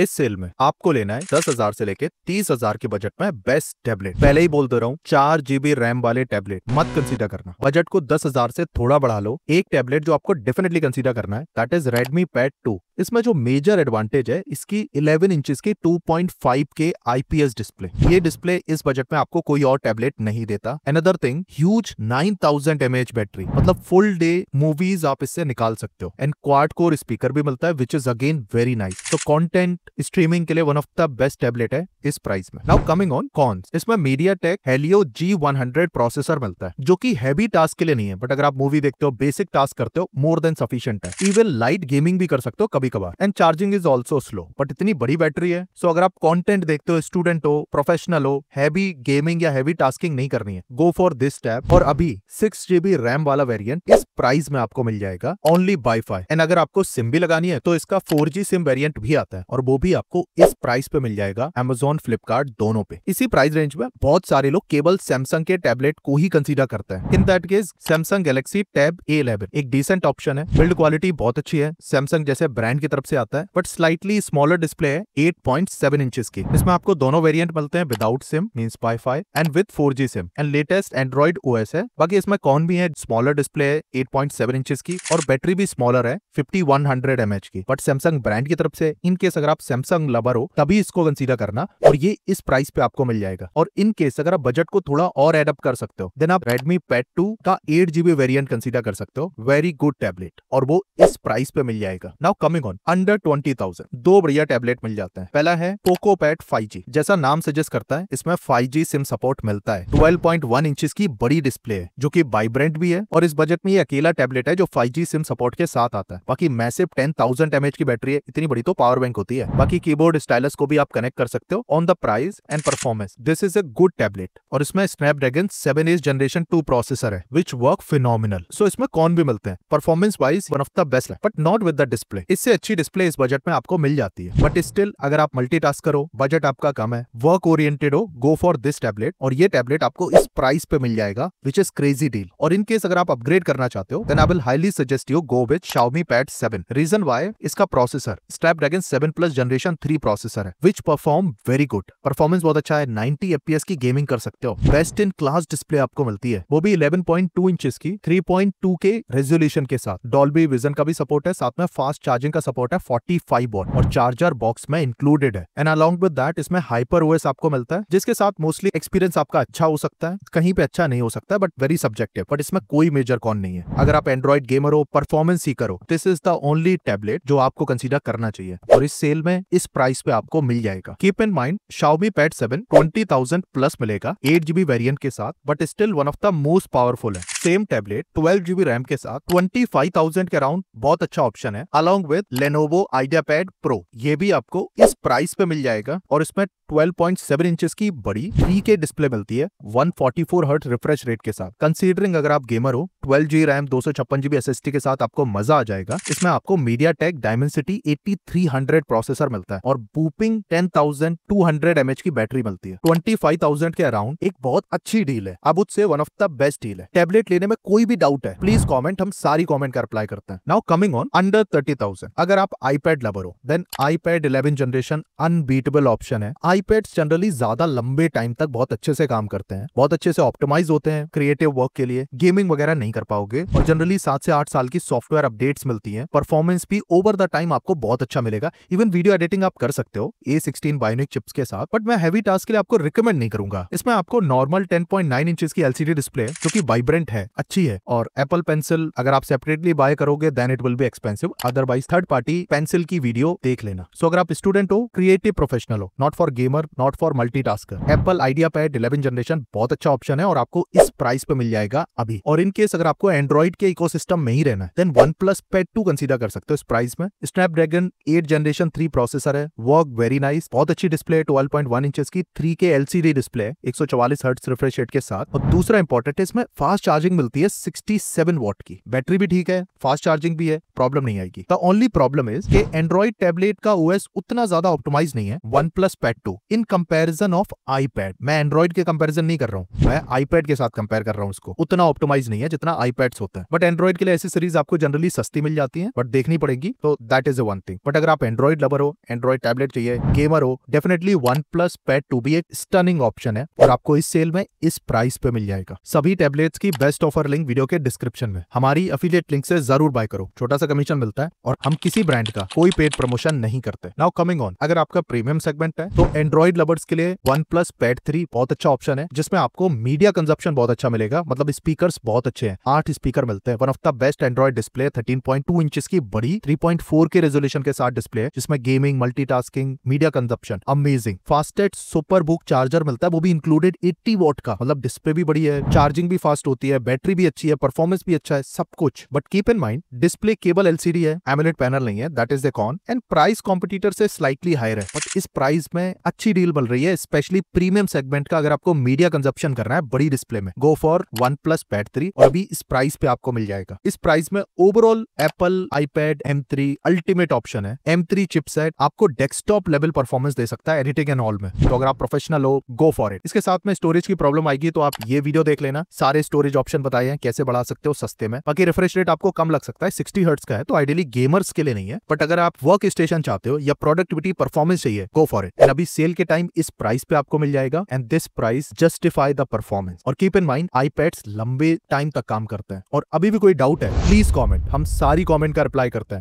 इस सेल में आपको लेना है 10,000 से लेके 30,000 के बजट में बेस्ट टैबलेट। पहले ही बोल दे रहा हूँ, 4 GB रैम वाले टैबलेट मत कंसीडर करना। बजट को 10,000 से थोड़ा बढ़ा लो। एक टैबलेट जो आपको डेफिनेटली कंसीडर करना है, दैट इज Redmi Pad 2। इसमें जो मेजर एडवांटेज है इसकी 11 इंचेस की 2.5 के IPS डिस्प्ले। ये डिस्प्ले इस बजट में आपको कोई और टैबलेट नहीं देता। Another thing, huge 9000 mAh battery, मतलब फुल डे मूवीज आप इससे निकाल सकते हो। एंड क्वाड कोर स्पीकर भी मिलता है, which is again very nice. तो कंटेंट स्ट्रीमिंग के लिए one of the best tablet है इस प्राइस में। नाउ कमिंग ऑन कॉन्स, इसमें MediaTek Helio G100 प्रोसेसर मिलता है, जो कि हैवी टास्क के लिए नहीं है, बट अगर आप मूवी देखते हो, बेसिक टास्क करते हो, मोर देन सफिशिएंट है। इवन लाइट गेमिंग भी कर सकते हो कभी कभार। And charging is also slow, but इतनी बड़ी बैटरी है, सो अगर आप कंटेंट देखते हो, स्टूडेंट हो, प्रोफेशनल हो, हैवी गेमिंग या हैवी टास्किंग नहीं करनी है, गो फॉर दिस टैब। और अभी 6 GB रैम वाला वेरिएंट इस प्राइस में आपको मिल जाएगा ओनली वाईफाई। एंड अगर आपको सिम भी लगानी है तो इसका 4G सिम वेरिएंट भी आता है, और वो भी आपको इस प्राइस पे मिल जाएगा Amazon, फ्लिपकार्ट दोनों पे। इसी प्राइस रेंज में बहुत सारे लोग केवल सैमसंग के टैबलेट को ही कंसीडर करते हैं। In that case Samsung Galaxy tab A11 एक डिसेंट ऑप्शन है। बिल्ड क्वालिटी बहुत अच्छी है, सैमसंग जैसे ब्रांड की तरफ से आता है, बट स्लाइटली स्मॉलर डिस्प्ले है 8.7 इंचेस की। इसमें आपको दोनों वेरिएंट मिलते हैं, without SIM means wifi and with 4G SIM. And latest Android OS है। बाकी इसमें कौन भी है, स्मॉलर डिस्प्ले है 8.7 इंचेस की, और बैटरी भी स्मॉलर है 5100 mAh की। बट सैमसंग ब्रांड की तरफ से, इन केस अगर आप सैमसंग लवर हो तभी इसको कंसीडर करना, और ये इस प्राइस पे आपको मिल जाएगा। और इन केस अगर आप बजट को थोड़ा और एडअप कर सकते हो, देन आप Redmi Pad 2 का 8 GB वेरिएंट कंसीडर कर सकते हो। वेरी गुड टैबलेट, और वो इस प्राइस पे मिल जाएगा। नाउ कमिंग ऑन अंडर 20,000, दो बढ़िया टैबलेट मिल जाते हैं। पहला है Poco Pad 5G। जैसा नाम सजेस्ट करता है, इसमें 5G सिम सपोर्ट मिलता है। 12.1 इंचेस की बड़ी डिस्प्ले है, जो कि वाइब्रेंट भी है, और इस बजट में ये अकेला टैबलेट है जो 5G सिम सपोर्ट के साथ आता है। बाकी मैसिव 10,000 mAh की बैटरी है, इतनी बड़ी तो पावर बैंक होती है। बाकी कीबोर्ड स्टाइलस को भी आप कनेक्ट कर सकते हो। On the price and performance, this is a good tablet, और इसमें स्नैपड्रैगन 7 जनरेशन 2 प्रोसेसर है, विच वर्क फिनोमिनल। सो इसमें कौन भी मिलते हैं, performance wise one of the best है, but not with the display. इससे अच्छी डिस्प्ले इस बजट में आपको मिल जाती है। बट स्टिल अगर आप मल्टीटास्क करो, बजट आपका कम है, वर्क ओरिएंटेड हो, गो फॉर दिस टैबलेट। और ये टैबलेट आपको इस प्राइस पे मिल जाएगा, विच इज क्रेजी डील। और इन केस अगर आप अपग्रेड करना चाहते हो, then I will highly suggest you go with Xiaomi Pad 7। Reason why, इसका प्रोसेसर स्नैपड्रैगन 7+ जनरेशन 3 प्रोसेसर है, which perform very good. Performance बहुत अच्छा है, 90 FPS की गेमिंग कर सकते हो। बेस्ट इन क्लास डिस्प्ले आपको मिलती है, वो भी 11.2 इंचेस की 3.2 के रेजोल्यूशन के साथ। डॉल्बी विजन का भी सपोर्ट है, साथ में फास्ट चार्जिंग का सपोर्ट है 45 वॉट, और चार्जर बॉक्स में इंक्लूडेड है। एंड अलॉन्ग विद दैट इसमें हाइपर OS आपको मिलता है, जिसके साथ मोस्टली एक्सपीरियंस आपका अच्छा हो सकता है, कहीं पे अच्छा नहीं हो सकता है, बट वेरी सब्जेक्टिव। बट इसमें कोई मेजर कॉन नहीं है। अगर आप एंड्रॉइड गेमर हो, परफॉर्मेंस सीकर हो, this is the only tablet जो आपको कंसीडर करना चाहिए, और इस सेल में इस प्राइस पे आपको मिल जाएगा। Keep in mind, Xiaomi Pad 7 20,000 plus मिलेगा 8 GB वेरिएंट के साथ, but still one of the most powerful है। सेम टैबलेट 12 GB रैम के साथ 25,000 के अराउंड बहुत अच्छा ऑप्शन है, along with Lenovo IdeaPad Pro। ये भी आपको इस प्राइस पे मिल जाएगा, और इसमें 12.7 इंचेस की बड़ी 3K डिस्प्ले मिलती है 144 हर्ट्ज रिफ्रेश रेट के साथ। कंसीडरिंग अगर आप गेमर हो, 12GB रैम 256GB SSD के साथ आपको मजा आ जाएगा। इसमें आपको MediaTek Dimensity 8300 प्रोसेसर मिलता है, और बूपिंग 10,200 mAh की बैटरी मिलती है। 25,000 के अराउंड एक बहुत अच्छी डील है, अब उससे one of the best deal है। टैबलेट लेने में कोई भी डाउट है, प्लीज कमेंट, हम सारी कमेंट का रिप्लाई करते हैं। नाउ कमिंग ऑन अंडर 30,000, अगर आप iPad लवर हो, then iPad 11 generation unbeatable option है। iPads जनरली ज्यादा लंबे टाइम तक बहुत अच्छे से काम करते हैं, बहुत अच्छे से ऑप्टिमाइज होते हैं क्रिएटिव वर्क के लिए। गेमिंग वगैरह नहीं कर पाओगे, और जनरली 7 से 8 साल की सॉफ्टवेयर अपडेट्स मिलती हैं। परफॉर्मेंस भी ओवर द टाइम आपको बहुत अच्छा मिलेगा। इवन वीडियो एडिटिंग आप कर सकते हो A16 बायोनिक चिप्स के साथ, बट मैं हैवी टास्क के लिए आपको रिकमेंड नहीं करूंगा। इसमें आपको नॉर्मल 10.9 इंचेस की LCD डिस्प्ले है, जो कि वाइब्रेंट है, अच्छी है। और एप्पल पेंसिल अगर आप सेपरेटली बाय करोगे, then it will be expensive. Otherwise third party pencil की वीडियो देख लेना। सो अगर आप स्टूडेंट हो, क्रिएटिव प्रोफेशनल हो, not for gamer, not for multitasker, Apple IdeaPad 11 generation बहुत अच्छा ऑप्शन है, और आपको इस प्राइस पे मिल जाएगा अभी। और इन केस अगर आपको एंड्रॉइड के इकोसिस्टम में ही रहना है, देन OnePlus Pad 2 कंसीडर कर सकते हो इस प्राइस में। स्नैपड्रैगन 8 जनरेशन 3 प्रोसेसर है, वर्क वेरी नाइस, बहुत अच्छी डिस्प्ले, 12.1 इंचेस की 3K LCD डिस्प्ले है 144 हर्ट्ज रिफ्रेश रेट के साथ। और दूसरा इंपॉर्टेंट है, इसमें फास्ट चार्जिंग मिलती है 67 वॉट की। बैटरी भी ठीक है, फास्ट चार्जिंग भी है, प्रॉब्लम नहीं आएगी। द ओनली प्रॉब्लम इज कि एंड्रॉइड टैबलेट का OS उतना ज्यादा ऑप्टिमाइज नहीं है OnePlus Pad 2 two in comparison of iPad. मैं एंड्रॉइड के कंपैरिजन नहीं कर रहा हूँ, मैं आईपैड के साथ कंपेयर कर रहा हूँ उसको। उतना ऑप्टिमाइज नहीं है जितना आईपैड्स होता है, बट एंड्रॉइड के लिए एसेसरीज आपको जनरली सस्ती मिल जाती है, बट देखनी पड़ेगी, तो that is one thing. But अगर आप एंड्रॉइड लवर हो, एंड्रॉइड टैबलेट चाहिए, गेमर हो, डेफिनेटली OnePlus Pad 2 भी एक स्टनिंग ऑप्शन है और आपको इस सेल में इस प्राइस पे मिल जाएगा। सभी टैबलेट्स की बेस्ट ऑफर लिंक वीडियो के डिस्क्रिप्शन में, हमारी एफिलिएट लिंक से जरूर बाय करो, छोटा सा कमीशन मिलता है और हम किसी ब्रांड का कोई पेड प्रमोशन नहीं करते। नाउ कमिंग ऑन, अगर आपका प्रीमियम सेगमेंट है तो एंड्रॉइड लवर्स के लिए OnePlus Pad 3 बहुत अच्छा ऑप्शन है, जिसमें आपको मीडिया कंजप्शन बहुत अच्छा मिलेगा, मतलब स्पीकर्स बहुत अच्छे हैं, 8 स्पीकर मिलते हैं, one of the best Android display, 13.2 inches की बड़ी 3.4 के रेजोल्यूशन के साथ डिस्प्ले है, जिसमें gaming, multitasking, media consumption amazing. Fastest super book charger मिलता है, वो भी इंक्लूडेड 80 वॉट का, मतलब डिस्प्ले भी बड़ी है, चार्जिंग भी फास्ट होती है, बैटरी भी अच्छी है, परफॉर्मेंस भी अच्छा है, सब कुछ। But keep in mind, display केबल एलसीडी है, एमोलेड पैनल नहीं है, that is the con, and price competitor से स्लाइटली हायर है, बट इस प्राइस में अच्छी डील मिल रही है, स्पेशली प्रीमियम सेगमेंट का। अगर आपको मीडिया कंजप्शन करना है बड़ी डिस्प्ले में, गो फॉर OnePlus Pad 3 और अभी इस प्राइस पे आपको मिल जाएगा। इस प्राइस में overall Apple iPad M3 ultimate option है। M3 चिपसेट आपको डेस्कटॉप लेवल परफॉर्मेंस दे सकता है एडिटिंग एंड ऑल में, तो अगर आप प्रोफेशनल हो, गो फॉर इट। इसके साथ में स्टोरेज की प्रॉब्लम आएगी तो आप ये वीडियो देख लेना, सारे स्टोरेज ऑप्शन बताए हैं कैसे बढ़ा सकते हो सस्ते में। बाकी रिफ्रेश रेट आपको कम लग सकता है, 60 हर्ट्ज का है, तो आइडियली गेमर्स के लिए नहीं है, बट अगर आप वर्क स्टेशन चाहते हो या प्रोडक्टिविटी परफॉर्मेंस चाहिए, गो फॉर इट। एंड अभी सेल के टाइम इस प्राइस पे आपको मिल जाएगा, and this price justify the performance. और कीप इन माइंड, आईपैड्स लंबे टाइम तक काम करते हैं, और अभी भी कोई डाउट है प्लीज कमेंट, हम सारी कमेंट का रिप्लाई करते हैं।